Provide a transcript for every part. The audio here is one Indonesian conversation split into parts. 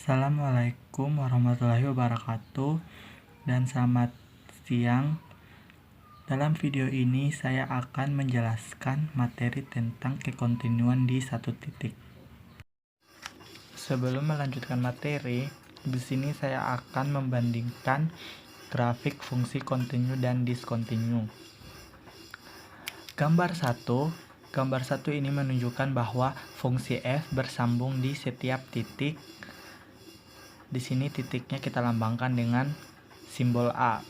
Assalamualaikum warahmatullahi wabarakatuh dan selamat siang. Dalam video ini saya akan menjelaskan materi tentang kekontinuan di satu titik. Sebelum melanjutkan materi, di sini saya akan membandingkan grafik fungsi kontinu dan diskontinu. Gambar 1 ini menunjukkan bahwa fungsi f bersambung di setiap titik. Di sini titiknya kita lambangkan dengan simbol A.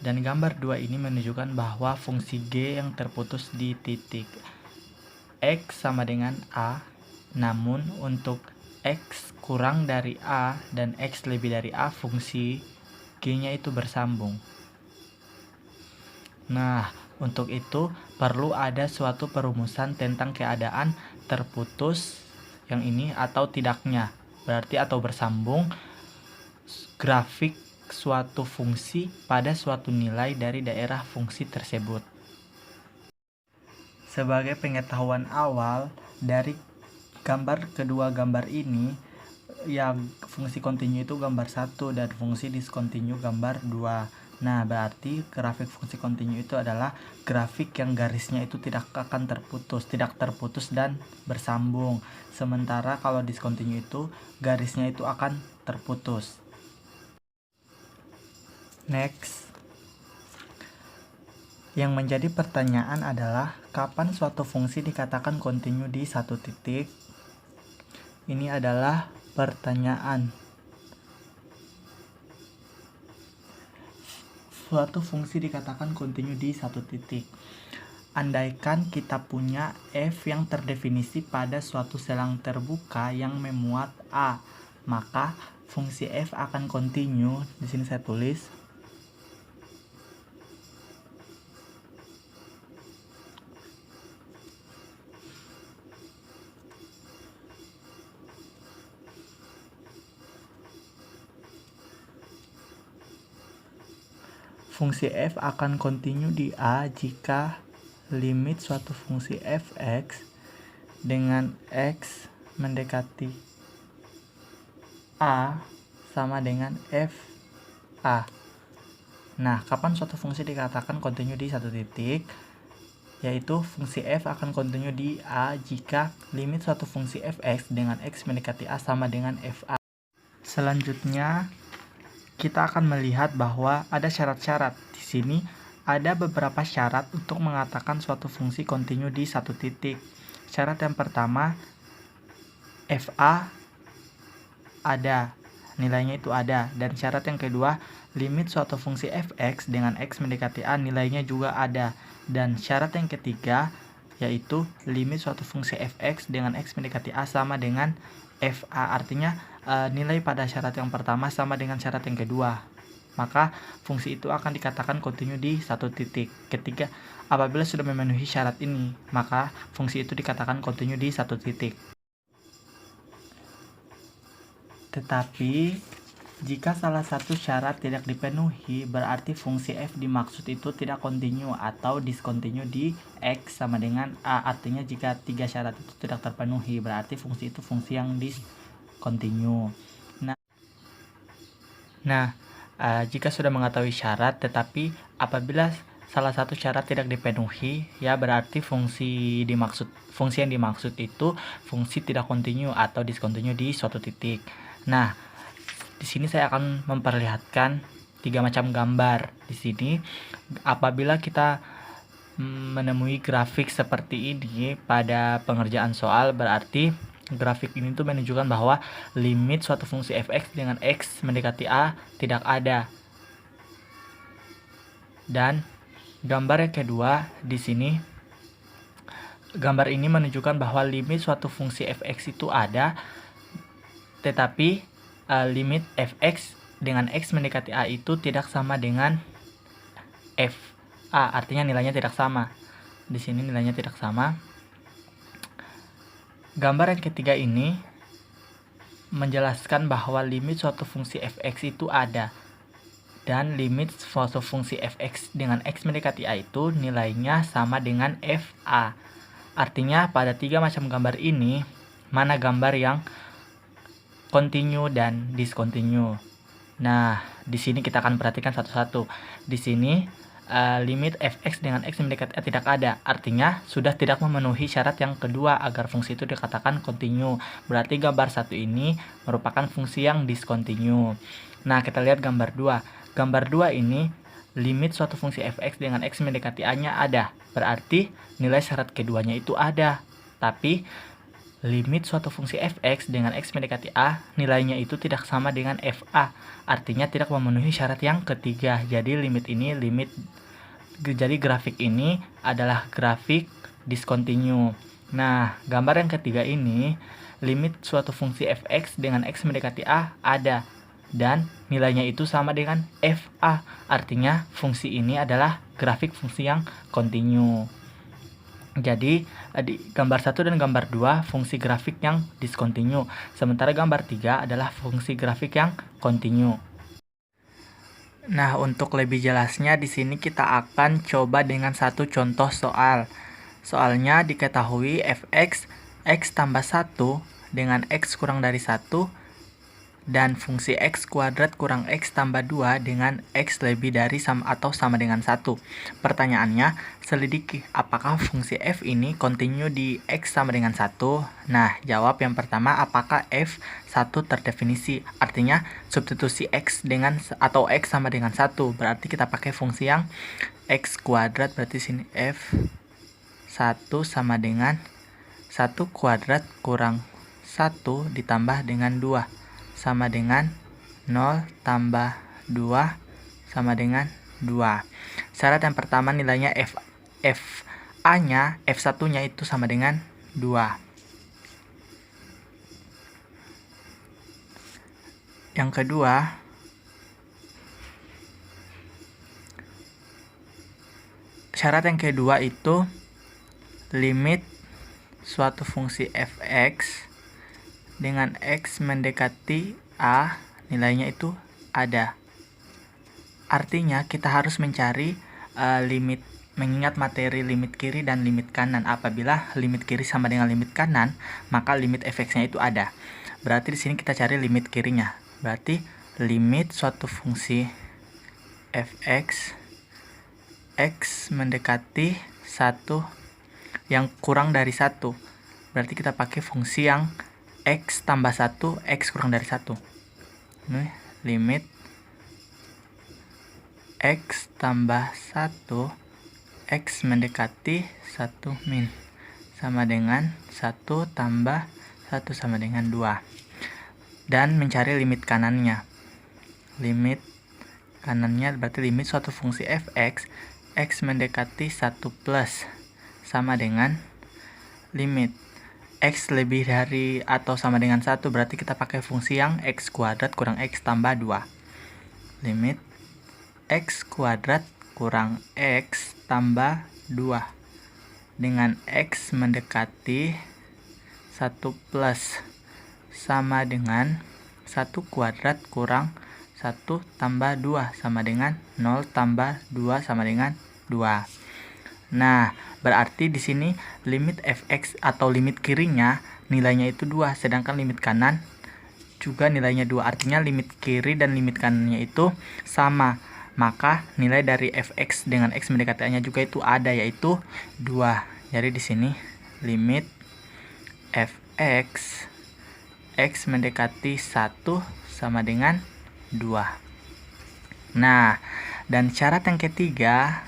Dan gambar 2 ini menunjukkan bahwa fungsi G yang terputus di titik X sama dengan A, namun untuk X kurang dari A dan X lebih dari A, fungsi G-nya itu bersambung. Nah, untuk itu perlu ada suatu perumusan tentang keadaan terputus yang ini atau tidaknya. Berarti atau bersambung grafik suatu fungsi pada suatu nilai dari daerah fungsi tersebut. Sebagai pengetahuan awal dari kedua gambar ini, yang fungsi kontinu itu gambar 1 dan fungsi diskontinu gambar 2. Nah, berarti grafik fungsi kontinu itu adalah grafik yang garisnya itu tidak terputus dan bersambung. Sementara kalau diskontinu itu garisnya itu akan terputus. Next. Yang menjadi pertanyaan adalah kapan suatu fungsi dikatakan kontinu di satu titik? Ini adalah pertanyaan. Suatu fungsi dikatakan kontinu di satu titik. Andaikan kita punya f yang terdefinisi pada suatu selang terbuka yang memuat A, maka fungsi f akan kontinu. Di sini saya tulis fungsi f akan kontinu di A jika limit suatu fungsi fx dengan x mendekati A sama dengan fa. Nah, kapan suatu fungsi dikatakan kontinu di satu titik? Yaitu fungsi f akan kontinu di A jika limit suatu fungsi fx dengan x mendekati A sama dengan fa. Selanjutnya, kita akan melihat bahwa ada syarat-syarat. Di sini ada beberapa syarat untuk mengatakan suatu fungsi kontinu di satu titik. Syarat yang pertama, fa ada, nilainya itu ada. Dan syarat yang kedua, limit suatu fungsi fx dengan x mendekati A nilainya juga ada. Dan syarat yang ketiga, yaitu limit suatu fungsi fx dengan x mendekati A sama dengan fa. Artinya nilai pada syarat yang pertama sama dengan syarat yang kedua, maka fungsi itu akan dikatakan kontinu di satu titik. Apabila sudah memenuhi syarat ini, maka fungsi itu dikatakan kontinu di satu titik. Tetapi jika salah satu syarat tidak dipenuhi, berarti fungsi f dimaksud itu tidak kontinu atau diskontinu di x sama dengan A. Artinya jika 3 syarat itu tidak terpenuhi, berarti fungsi itu fungsi yang diskontinu. Nah, jika sudah mengetahui syarat, tetapi apabila salah satu syarat tidak dipenuhi, ya berarti fungsi yang dimaksud itu fungsi tidak kontinu atau diskontinu di suatu titik. Nah, di sini saya akan memperlihatkan 3 macam gambar. Di sini apabila kita menemui grafik seperti ini pada pengerjaan soal, berarti grafik ini tuh menunjukkan bahwa limit suatu fungsi fx dengan x mendekati A tidak ada. Dan gambar yang kedua, di sini gambar ini menunjukkan bahwa limit suatu fungsi fx itu ada, tetapi limit fx dengan x mendekati A itu tidak sama dengan fa. Artinya nilainya tidak sama. Di sini nilainya tidak sama. Gambar yang ketiga ini menjelaskan bahwa limit suatu fungsi fx itu ada, dan limit suatu fungsi fx dengan x mendekati A itu nilainya sama dengan fa. Artinya pada 3 macam gambar ini, mana gambar yang continue dan discontinue. Nah, di sini kita akan perhatikan satu-satu. Di sini limit fx dengan x mendekati a tidak ada. Artinya sudah tidak memenuhi syarat yang kedua agar fungsi itu dikatakan continue. Berarti gambar 1 ini merupakan fungsi yang discontinue. Nah, kita lihat gambar 2. Gambar 2 ini limit suatu fungsi fx dengan x mendekati a-nya ada. Berarti nilai syarat keduanya itu ada. Tapi limit suatu fungsi fx dengan x mendekati a nilainya itu tidak sama dengan fa. Artinya tidak memenuhi syarat yang ketiga. Jadi jadi grafik ini adalah grafik discontinue. Nah, gambar yang ketiga ini limit suatu fungsi fx dengan x mendekati a ada dan nilainya itu sama dengan fa. Artinya fungsi ini adalah grafik fungsi yang continue. Jadi di gambar 1 dan gambar 2 fungsi grafik yang discontinue, sementara gambar 3 adalah fungsi grafik yang continue. Nah, untuk lebih jelasnya di sini kita akan coba dengan satu contoh soal. Soalnya diketahui fx x tambah 1 dengan x kurang dari 1 dan fungsi x kuadrat kurang x tambah 2 dengan x lebih dari atau sama dengan 1. Pertanyaannya, selidiki apakah fungsi f ini continue di x sama dengan 1? Nah, jawab yang pertama, apakah f1 terdefinisi? Artinya, substitusi x dengan atau x sama dengan 1. Berarti kita pakai fungsi yang x kuadrat, berarti sini f1 sama dengan 1 kuadrat kurang 1 ditambah dengan 2. Sama dengan 0 tambah 2 sama dengan 2. Syarat yang pertama nilainya fa-nya, f1-nya itu sama dengan 2. Yang kedua, syarat yang kedua itu limit suatu fungsi fx dengan x mendekati a nilainya itu ada. Artinya kita harus mencari limit, mengingat materi limit kiri dan limit kanan. Apabila limit kiri sama dengan limit kanan, maka limit fx-nya itu ada. Berarti di sini kita cari limit kirinya. Berarti limit suatu fungsi fx x mendekati 1 yang kurang dari 1. Berarti kita pakai fungsi yang x tambah 1, x kurang dari 1. Ini limit x tambah 1, x mendekati 1 min sama dengan 1 tambah 1 sama dengan 2. Dan mencari limit kanannya. Limit kanannya berarti limit suatu fungsi fx x mendekati 1 plus sama dengan limit x lebih dari atau sama dengan 1, berarti kita pakai fungsi yang x kuadrat kurang x tambah 2. Limit x kuadrat kurang x tambah 2 dengan x mendekati 1 plus sama dengan 1 kuadrat kurang 1 tambah 2 sama dengan 0 tambah 2 sama dengan 2. Nah, berarti di sini limit fx atau limit kirinya nilainya itu 2, sedangkan limit kanan juga nilainya 2. Artinya limit kiri dan limit kanannya itu sama. Maka nilai dari fx dengan x mendekati a-nya juga itu ada, yaitu 2. Jadi di sini limit fx x mendekati 1 sama dengan 2. Nah, dan syarat yang ketiga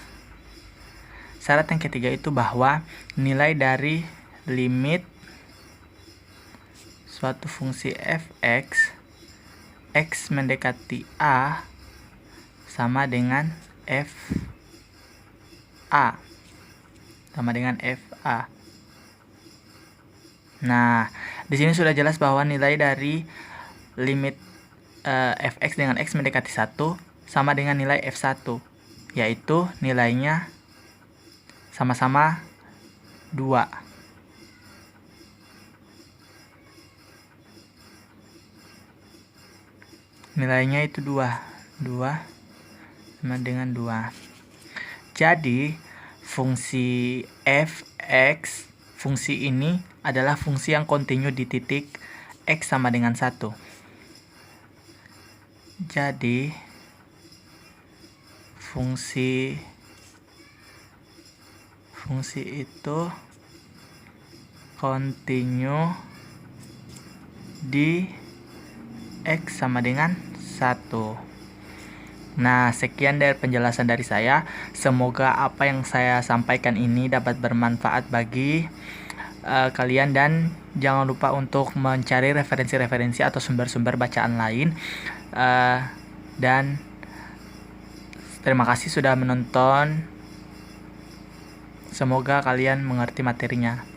itu bahwa nilai dari limit suatu fungsi fx x mendekati a sama dengan fa. Nah, di sini sudah jelas bahwa nilai dari limit fx dengan x mendekati 1 sama dengan nilai f1, yaitu nilainya sama-sama 2. Nilainya itu 2 sama dengan 2. Jadi fungsi fx, fungsi ini adalah fungsi yang kontinu di titik x sama dengan 1. Jadi fungsi itu continue di X sama dengan 1. Nah, sekian dari penjelasan dari saya. Semoga apa yang saya sampaikan ini dapat bermanfaat bagi kalian, dan jangan lupa untuk mencari referensi-referensi atau sumber-sumber bacaan lain. Dan terima kasih sudah menonton. Semoga kalian mengerti materinya.